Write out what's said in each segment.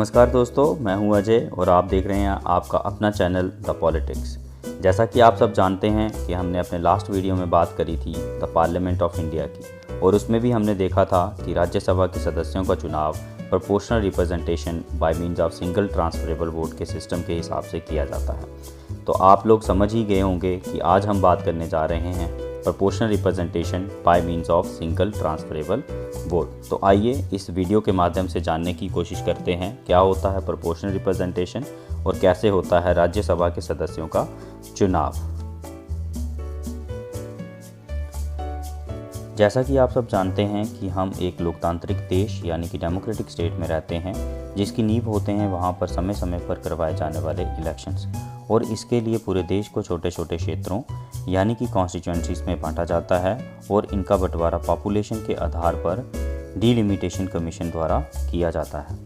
नमस्कार दोस्तों, मैं हूं अजय और आप देख रहे हैं आपका अपना चैनल द पॉलिटिक्स। जैसा कि आप सब जानते हैं कि हमने अपने लास्ट वीडियो में बात करी थी द पार्लियामेंट ऑफ इंडिया की, और उसमें भी हमने देखा था कि राज्यसभा के सदस्यों का चुनाव proportional representation bye means of single transferable vote के सिस्टम के हिसाब से किया जाता है। तो आप लोग समझ ही गए होंगे कि आज हम बात करने जा रहे हैं proportional representation bye means of single transferable vote. तो आइए इस वीडियो के माध्यम से जानने की कोशिश करते हैं क्या होता है प्रोपोर्शनल रिप्रेजेंटेशन और कैसे होता है राज्यसभा के सदस्यों का चुनाव। जैसा कि आप सब जानते हैं कि हम एक लोकतांत्रिक देश यानी कि डेमोक्रेटिक स्टेट में रहते हैं, जिसकी नींव होते हैं वहाँ पर समय समय पर करवाए जाने वाले इलेक्शंस, और इसके लिए पूरे देश को छोटे छोटे क्षेत्रों यानी कि कॉन्स्टिट्यूएंसीज में बांटा जाता है, और इनका बंटवारा पॉपुलेशन के आधार पर डिलिमिटेशन कमीशन द्वारा किया जाता है।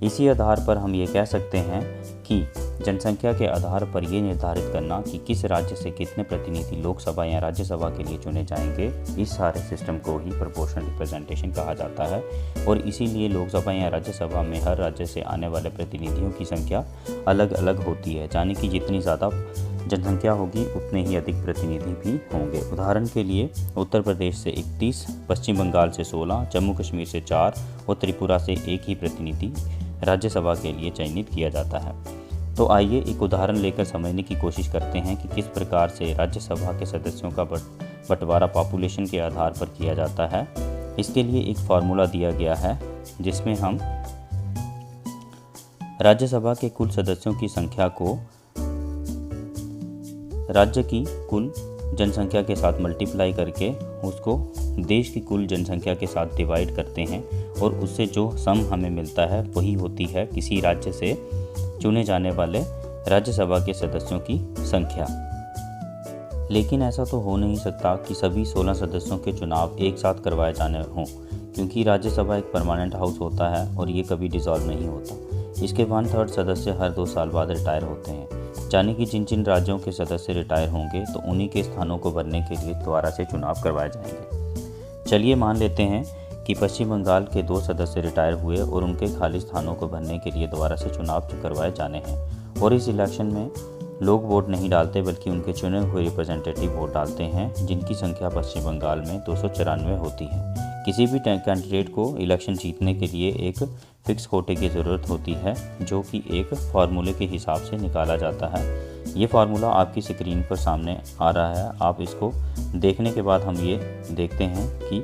इसी आधार पर हम ये कह सकते हैं कि जनसंख्या के आधार पर ये निर्धारित करना कि किस राज्य से कितने प्रतिनिधि लोकसभा या राज्यसभा के लिए चुने जाएंगे, इस सारे सिस्टम को ही प्रोपोर्शनल रिप्रेजेंटेशन कहा जाता है। और इसीलिए लोकसभा या राज्यसभा में हर राज्य से आने वाले प्रतिनिधियों की संख्या अलग अलग होती है, यानी कि जितनी ज़्यादा जनसंख्या होगी उतने ही अधिक प्रतिनिधि भी होंगे। उदाहरण के लिए उत्तर प्रदेश से 31, पश्चिम बंगाल से 16, जम्मू कश्मीर से 4 और त्रिपुरा से 1 ही प्रतिनिधि राज्यसभा के लिए चयनित किया जाता है। तो आइए एक उदाहरण लेकर समझने की कोशिश करते हैं कि किस प्रकार से राज्यसभा के सदस्यों का बंटवारा पॉपुलेशन के आधार पर किया जाता है। इसके लिए एक फार्मूला दिया गया है जिसमें हम राज्यसभा के कुल सदस्यों की संख्या को राज्य की कुल जनसंख्या के साथ मल्टीप्लाई करके उसको देश की कुल जनसंख्या के साथ डिवाइड करते हैं, और उससे जो सम हमें मिलता है वही होती है किसी राज्य से चुने जाने वाले राज्यसभा के सदस्यों की संख्या। लेकिन ऐसा तो हो नहीं सकता कि सभी 16 सदस्यों के चुनाव एक साथ करवाए जाने हों, क्योंकि राज्यसभा एक परमानेंट हाउस होता है और ये कभी डिसॉल्व नहीं होता। इसके 1/3 सदस्य हर 2 साल बाद रिटायर होते हैं, यानी कि जिन जिन राज्यों के सदस्य रिटायर होंगे तो उन्हीं के स्थानों को भरने के लिए दोबारा से चुनाव करवाए जाएंगे। चलिए मान लेते हैं कि पश्चिम बंगाल के 2 सदस्य रिटायर हुए और उनके खाली स्थानों को भरने के लिए दोबारा से चुनाव करवाए जाने हैं, और इस इलेक्शन में लोग वोट नहीं डालते बल्कि उनके चुने हुए रिप्रेजेंटेटिव वोट डालते हैं, जिनकी संख्या पश्चिम बंगाल में 294 होती है। किसी भी कैंडिडेट को इलेक्शन जीतने के लिए एक फिक्स कोटे की ज़रूरत होती है, जो कि एक फार्मूले के हिसाब से निकाला जाता है। ये फार्मूला आपकी स्क्रीन पर सामने आ रहा है। आप इसको देखने के बाद हम ये देखते हैं कि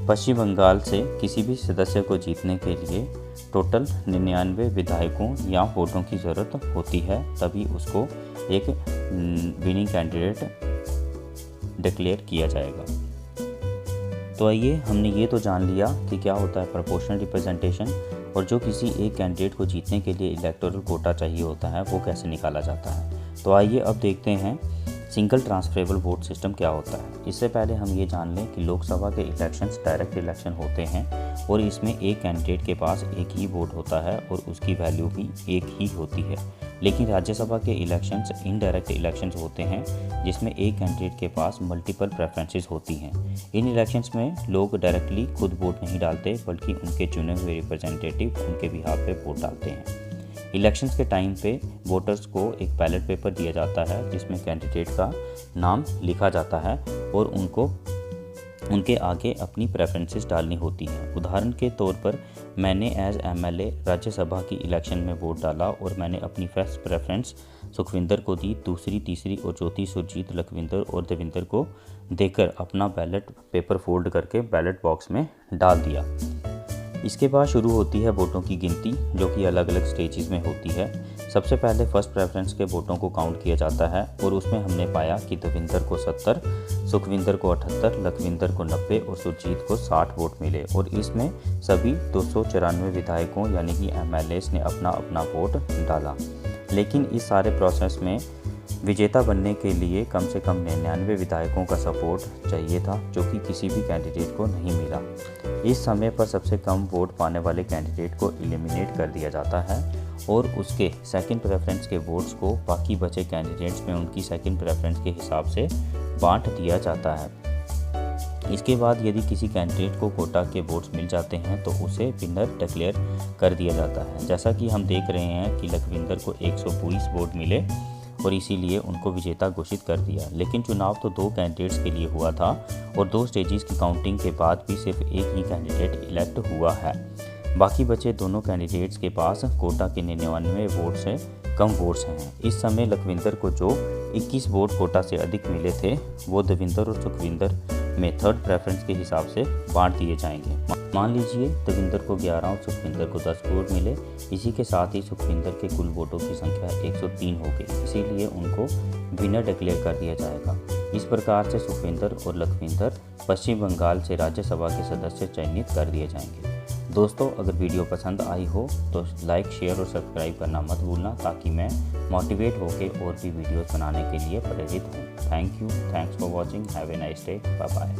पश्चिम बंगाल से किसी भी सदस्य को जीतने के लिए टोटल 99 विधायकों या वोटों की ज़रूरत होती है, तभी उसको एक विनिंग कैंडिडेट डिक्लेयर किया जाएगा। तो आइए हमने ये तो जान लिया कि क्या होता है प्रोपोर्शनल रिप्रेजेंटेशन, और जो किसी एक कैंडिडेट को जीतने के लिए इलेक्टोरल कोटा चाहिए होता है वो कैसे निकाला जाता है। तो आइए अब देखते हैं सिंगल ट्रांसफरेबल वोट सिस्टम क्या होता है। इससे पहले हम ये जान लें कि लोकसभा के इलेक्शंस डायरेक्ट इलेक्शन होते हैं, और इसमें एक कैंडिडेट के पास एक ही वोट होता है और उसकी वैल्यू भी एक ही होती है। लेकिन राज्यसभा के इलेक्शंस इनडायरेक्ट इलेक्शंस होते हैं, जिसमें एक कैंडिडेट के पास मल्टीपल प्रेफरेंसेस होती हैं। इन इलेक्शंस में लोग डायरेक्टली खुद वोट नहीं डालते बल्कि उनके चुने हुए रिप्रेजेंटेटिव उनके बिहाफ पे वोट डालते हैं। इलेक्शंस के टाइम पे वोटर्स को एक बैलेट पेपर दिया जाता है जिसमें कैंडिडेट का नाम लिखा जाता है, और उनको उनके आगे अपनी प्रेफरेंसेस डालनी होती हैं। उदाहरण के तौर पर मैंने एज MLA राज्यसभा की इलेक्शन में वोट डाला, और मैंने अपनी फर्स्ट प्रेफरेंस सुखविंदर को दी, दूसरी, तीसरी और चौथी सुरजीत, लखविंदर और देविंदर को देकर अपना बैलेट पेपर फोल्ड करके बैलेट बॉक्स में डाल दिया। इसके बाद शुरू होती है वोटों की गिनती, जो कि अलग अलग स्टेजेस में होती है। सबसे पहले फर्स्ट प्रेफरेंस के वोटों को काउंट किया जाता है, और उसमें हमने पाया कि देविंदर को 70, सुखविंदर को 78, लखविंदर को 90 और सुरजीत को 60 वोट मिले, और इसमें सभी 294 विधायकों यानी कि MLAs ने अपना अपना वोट डाला। लेकिन इस सारे प्रोसेस में विजेता बनने के लिए कम से कम 99 विधायकों का सपोर्ट चाहिए था, जो कि किसी भी कैंडिडेट को नहीं मिला। इस समय पर सबसे कम वोट पाने वाले कैंडिडेट को एलिमिनेट कर दिया जाता है, और उसके सेकंड प्रेफरेंस के वोट्स को बाकी बचे कैंडिडेट्स में उनकी सेकंड प्रेफरेंस के हिसाब से बांट दिया जाता है। इसके बाद यदि किसी कैंडिडेट को कोटा के वोट्स मिल जाते हैं तो उसे विनर डिक्लेयर कर दिया जाता है। जैसा कि हम देख रहे हैं कि लखविंदर को 120 वोट मिले और इसीलिए उनको विजेता घोषित कर दिया। लेकिन चुनाव तो 2 कैंडिडेट्स के लिए हुआ था और 2 स्टेजेस की काउंटिंग के बाद भी सिर्फ एक ही कैंडिडेट इलेक्ट हुआ है। बाकी बचे दोनों कैंडिडेट्स के पास कोटा के 99 वोट से कम वोट्स हैं। इस समय लखविंदर को जो 21 वोट कोटा से अधिक मिले थे वो देविंदर और सुखविंदर में थर्ड प्रेफरेंस के हिसाब से बांट दिए जाएंगे। मान लीजिए देविंदर को 11 और सुखविंदर को 10 वोट मिले। इसी के साथ ही सुखविंदर के कुल वोटों की संख्या 103 हो गई, इसीलिए उनको विनर डिक्लेयर कर दिया जाएगा। इस प्रकार से सुखविंदर और लखविंदर पश्चिम बंगाल से राज्यसभा के सदस्य चयनित कर दिए जाएंगे। दोस्तों, अगर वीडियो पसंद आई हो तो लाइक, शेयर और सब्सक्राइब करना मत भूलना, ताकि मैं मोटिवेट होकर और भी वीडियोस बनाने के लिए प्रेरित हूँ। Thank you, thanks for watching, have a nice day, bye bye.